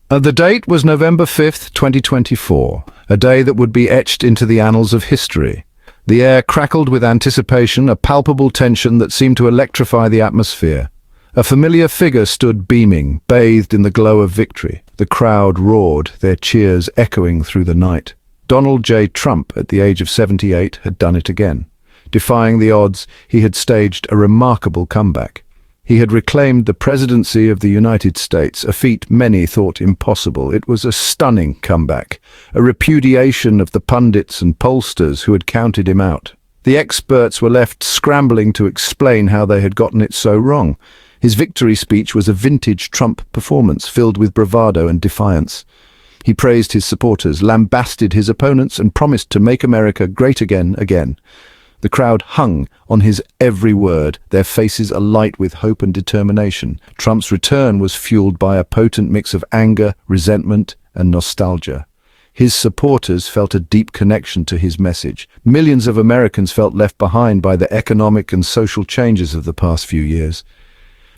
The date was November 5th, 2024, a day that would be etched into the annals of history. The air crackled with anticipation, a palpable tension that seemed to electrify the atmosphere. A familiar figure stood beaming, bathed in the glow of victory. The crowd roared, their cheers echoing through the night. Donald J. Trump, at the age of 78, had done it again. Defying the odds, he had staged a remarkable comeback. He had reclaimed the presidency of the United States, a feat many thought impossible. It was a stunning comeback, a repudiation of the pundits and pollsters who had counted him out. The experts were left scrambling to explain how they had gotten it so wrong. His victory speech was a vintage Trump performance, filled with bravado and defiance. He praised his supporters, lambasted his opponents, and promised to make America great again. The crowd hung on his every word, their faces alight with hope and determination. Trump's return was fueled by a potent mix of anger, resentment, and nostalgia. His supporters felt a deep connection to his message. Millions of Americans felt left behind by the economic and social changes of the past few years.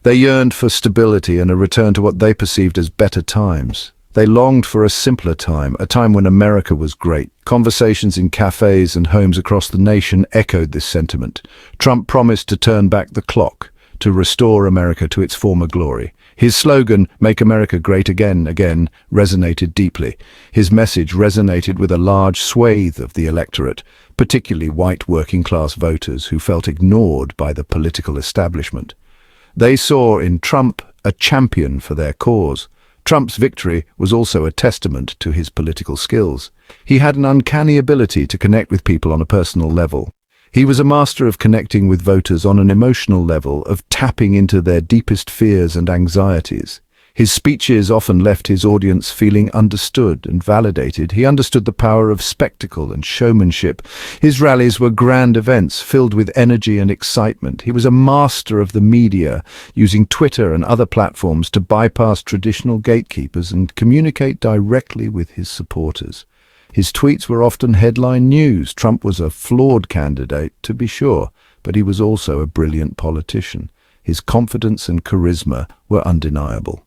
They yearned for stability and a return to what they perceived as better times. They longed for a simpler time, a time when America was great. Conversations in cafes and homes across the nation echoed this sentiment. Trump promised to turn back the clock, to restore America to its former glory. His slogan, "Make America Great Again," resonated deeply. His message resonated with a large swathe of the electorate, particularly white working-class voters who felt ignored by the political establishment. They saw in Trump a champion for their cause. Trump's victory was also a testament to his political skills. He had an uncanny ability to connect with people on a personal level. He was a master of connecting with voters on an emotional level, of tapping into their deepest fears and anxieties. His speeches often left his audience feeling understood and validated. He understood the power of spectacle and showmanship. His rallies were grand events filled with energy and excitement. He was a master of the media, using Twitter and other platforms to bypass traditional gatekeepers and communicate directly with his supporters. His tweets were often headline news. Trump was a flawed candidate, to be sure, but he was also a brilliant politician. His confidence and charisma were undeniable.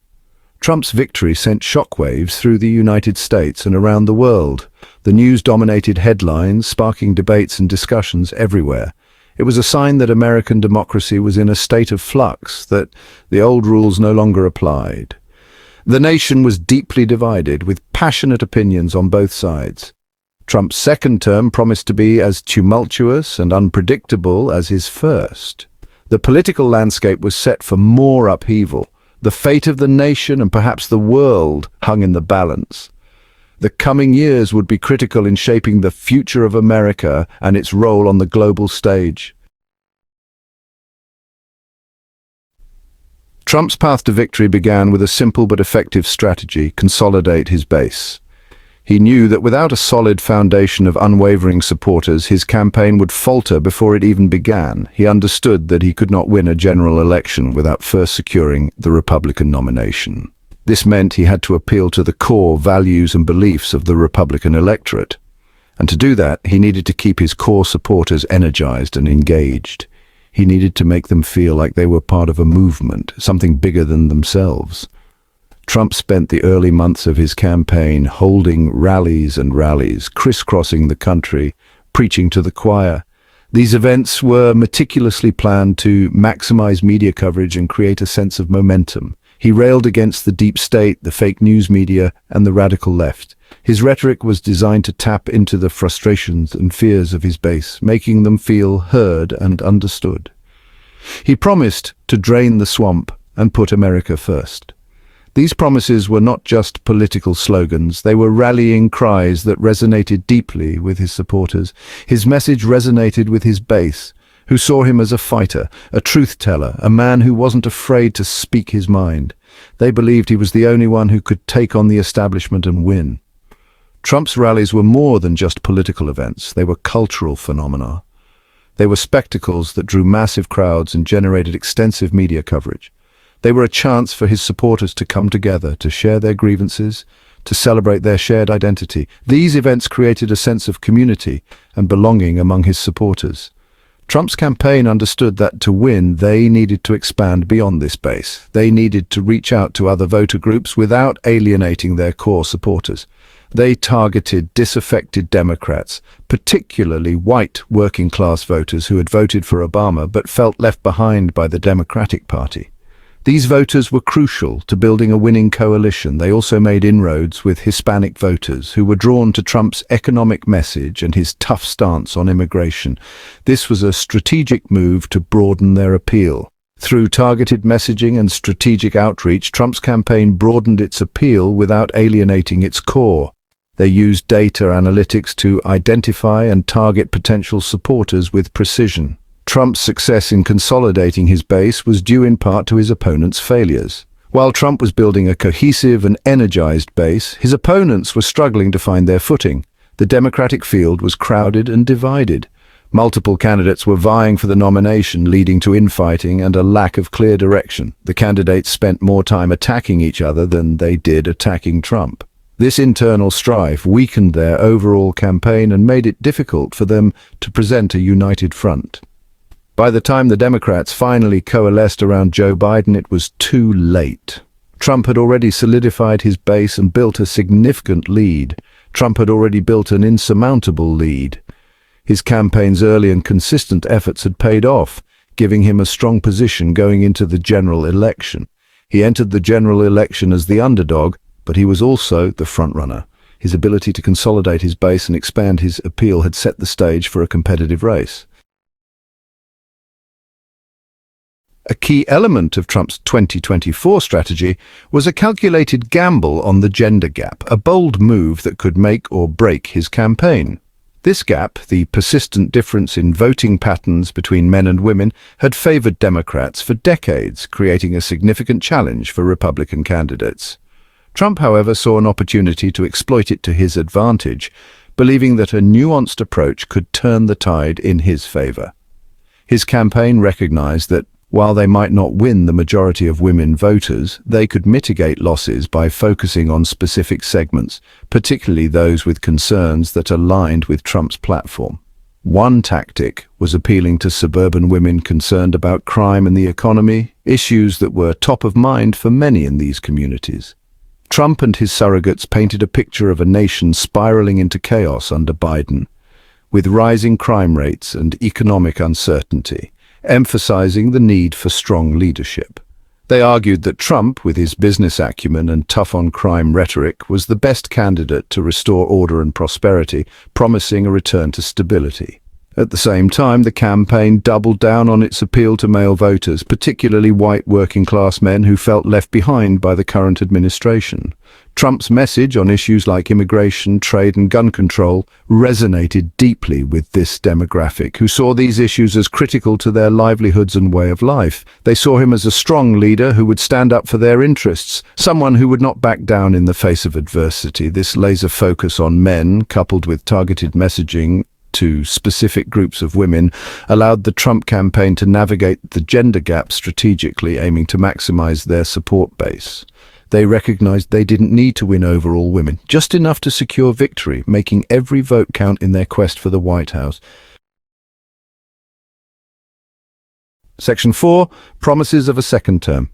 Trump's victory sent shockwaves through the United States and around the world. The news dominated headlines, sparking debates and discussions everywhere. It was a sign that American democracy was in a state of flux, that the old rules no longer applied. The nation was deeply divided, with passionate opinions on both sides. Trump's second term promised to be as tumultuous and unpredictable as his first. The political landscape was set for more upheaval. The fate of the nation and perhaps the world hung in the balance. The coming years would be critical in shaping the future of America and its role on the global stage. Trump's path to victory began with a simple but effective strategy: consolidate his base. He knew that without a solid foundation of unwavering supporters, his campaign would falter before it even began. He understood that he could not win a general election without first securing the Republican nomination. This meant he had to appeal to the core values and beliefs of the Republican electorate. And to do that, he needed to keep his core supporters energized and engaged. He needed to make them feel like they were part of a movement, something bigger than themselves. Trump spent the early months of his campaign holding rallies, crisscrossing the country, preaching to the choir. These events were meticulously planned to maximize media coverage and create a sense of momentum. He railed against the deep state, the fake news media, and the radical left. His rhetoric was designed to tap into the frustrations and fears of his base, making them feel heard and understood. He promised to drain the swamp and put America first. These promises were not just political slogans, they were rallying cries that resonated deeply with his supporters. His message resonated with his base, who saw him as a fighter, a truth-teller, a man who wasn't afraid to speak his mind. They believed he was the only one who could take on the establishment and win. Trump's rallies were more than just political events, they were cultural phenomena. They were spectacles that drew massive crowds and generated extensive media coverage. They were a chance for his supporters to come together, to share their grievances, to celebrate their shared identity. These events created a sense of community and belonging among his supporters. Trump's campaign understood that to win, they needed to expand beyond this base. They needed to reach out to other voter groups without alienating their core supporters. They targeted disaffected Democrats, particularly white working-class voters who had voted for Obama but felt left behind by the Democratic Party. These voters were crucial to building a winning coalition. They also made inroads with Hispanic voters who were drawn to Trump's economic message and his tough stance on immigration. This was a strategic move to broaden their appeal. Through targeted messaging and strategic outreach, Trump's campaign broadened its appeal without alienating its core. They used data analytics to identify and target potential supporters with precision. Trump's success in consolidating his base was due in part to his opponents' failures. While Trump was building a cohesive and energized base, his opponents were struggling to find their footing. The Democratic field was crowded and divided. Multiple candidates were vying for the nomination, leading to infighting and a lack of clear direction. The candidates spent more time attacking each other than they did attacking Trump. This internal strife weakened their overall campaign and made it difficult for them to present a united front. By the time the Democrats finally coalesced around Joe Biden, it was too late. Trump had already solidified his base and built a significant lead. Trump had already built an insurmountable lead. His campaign's early and consistent efforts had paid off, giving him a strong position going into the general election. He entered the general election as the underdog, but he was also the frontrunner. His ability to consolidate his base and expand his appeal had set the stage for a competitive race. A key element of Trump's 2024 strategy was a calculated gamble on the gender gap, a bold move that could make or break his campaign. This gap, the persistent difference in voting patterns between men and women, had favored Democrats for decades, creating a significant challenge for Republican candidates. Trump, however, saw an opportunity to exploit it to his advantage, believing that a nuanced approach could turn the tide in his favor. His campaign recognized that while they might not win the majority of women voters, they could mitigate losses by focusing on specific segments, particularly those with concerns that aligned with Trump's platform. One tactic was appealing to suburban women concerned about crime and the economy, issues that were top of mind for many in these communities. Trump and his surrogates painted a picture of a nation spiraling into chaos under Biden, with rising crime rates and economic uncertainty, emphasizing the need for strong leadership. They argued that Trump, with his business acumen and tough-on-crime rhetoric, was the best candidate to restore order and prosperity, promising a return to stability. At the same time, the campaign doubled down on its appeal to male voters, particularly white working-class men who felt left behind by the current administration. Trump's message on issues like immigration, trade and gun control resonated deeply with this demographic, who saw these issues as critical to their livelihoods and way of life. They saw him as a strong leader who would stand up for their interests, someone who would not back down in the face of adversity. This laser focus on men, coupled with targeted messaging to specific groups of women, allowed the Trump campaign to navigate the gender gap strategically, aiming to maximize their support base. They recognized they didn't need to win over all women, just enough to secure victory, making every vote count in their quest for the White House. Section 4. Promises of a second term.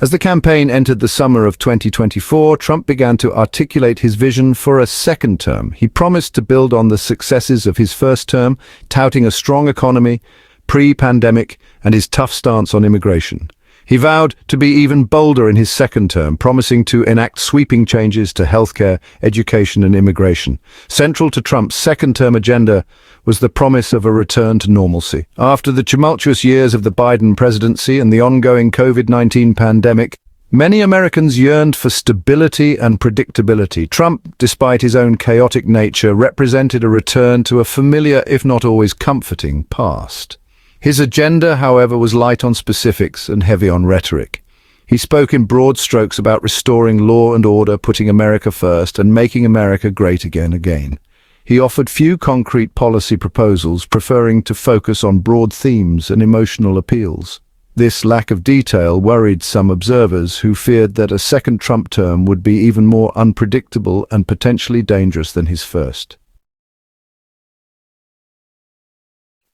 As the campaign entered the summer of 2024, Trump began to articulate his vision for a second term. He promised to build on the successes of his first term, touting a strong economy, pre-pandemic, and his tough stance on immigration. He vowed to be even bolder in his second term, promising to enact sweeping changes to healthcare, education, and immigration. Central to Trump's second-term agenda was the promise of a return to normalcy. After the tumultuous years of the Biden presidency and the ongoing COVID-19 pandemic, many Americans yearned for stability and predictability. Trump, despite his own chaotic nature, represented a return to a familiar, if not always comforting, past. His agenda, however, was light on specifics and heavy on rhetoric. He spoke in broad strokes about restoring law and order, putting America first, and making America great again. He offered few concrete policy proposals, preferring to focus on broad themes and emotional appeals. This lack of detail worried some observers who feared that a second Trump term would be even more unpredictable and potentially dangerous than his first.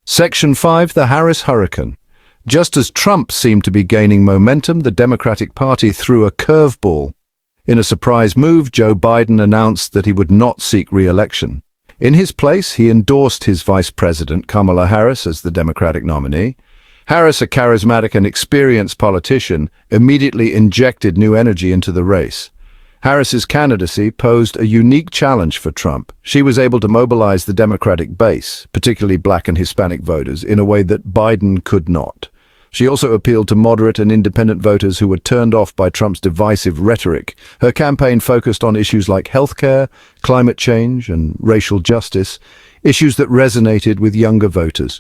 Section 5. The Harris Hurricane. Just as Trump seemed to be gaining momentum, the Democratic Party threw a curveball. In a surprise move, Joe Biden announced that he would not seek re-election. In his place, he endorsed his vice president, Kamala Harris, as the Democratic nominee. Harris, a charismatic and experienced politician, immediately injected new energy into the race. Harris's candidacy posed a unique challenge for Trump. She was able to mobilize the Democratic base, particularly Black and Hispanic voters, in a way that Biden could not. She also appealed to moderate and independent voters who were turned off by Trump's divisive rhetoric. Her campaign focused on issues like healthcare, climate change, and racial justice, issues that resonated with younger voters.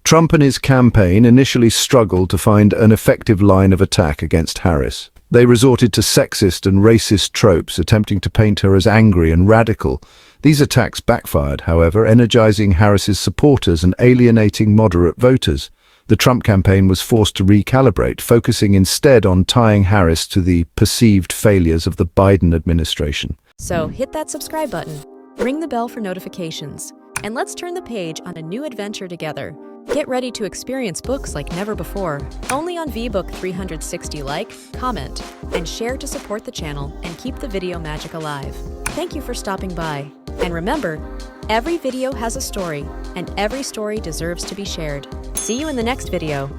Trump and his campaign initially struggled to find an effective line of attack against Harris. They resorted to sexist and racist tropes, attempting to paint her as angry and radical. These attacks backfired, however, energizing Harris's supporters and alienating moderate voters. The Trump campaign was forced to recalibrate, focusing instead on tying Harris to the perceived failures of the Biden administration. So hit that subscribe button, ring the bell for notifications, and let's turn the page on a new adventure together. Get ready to experience books like never before, only on VBook 360. Like, comment, and share to support the channel and keep the video magic alive. Thank you for stopping by. And remember, every video has a story, and every story deserves to be shared. See you in the next video.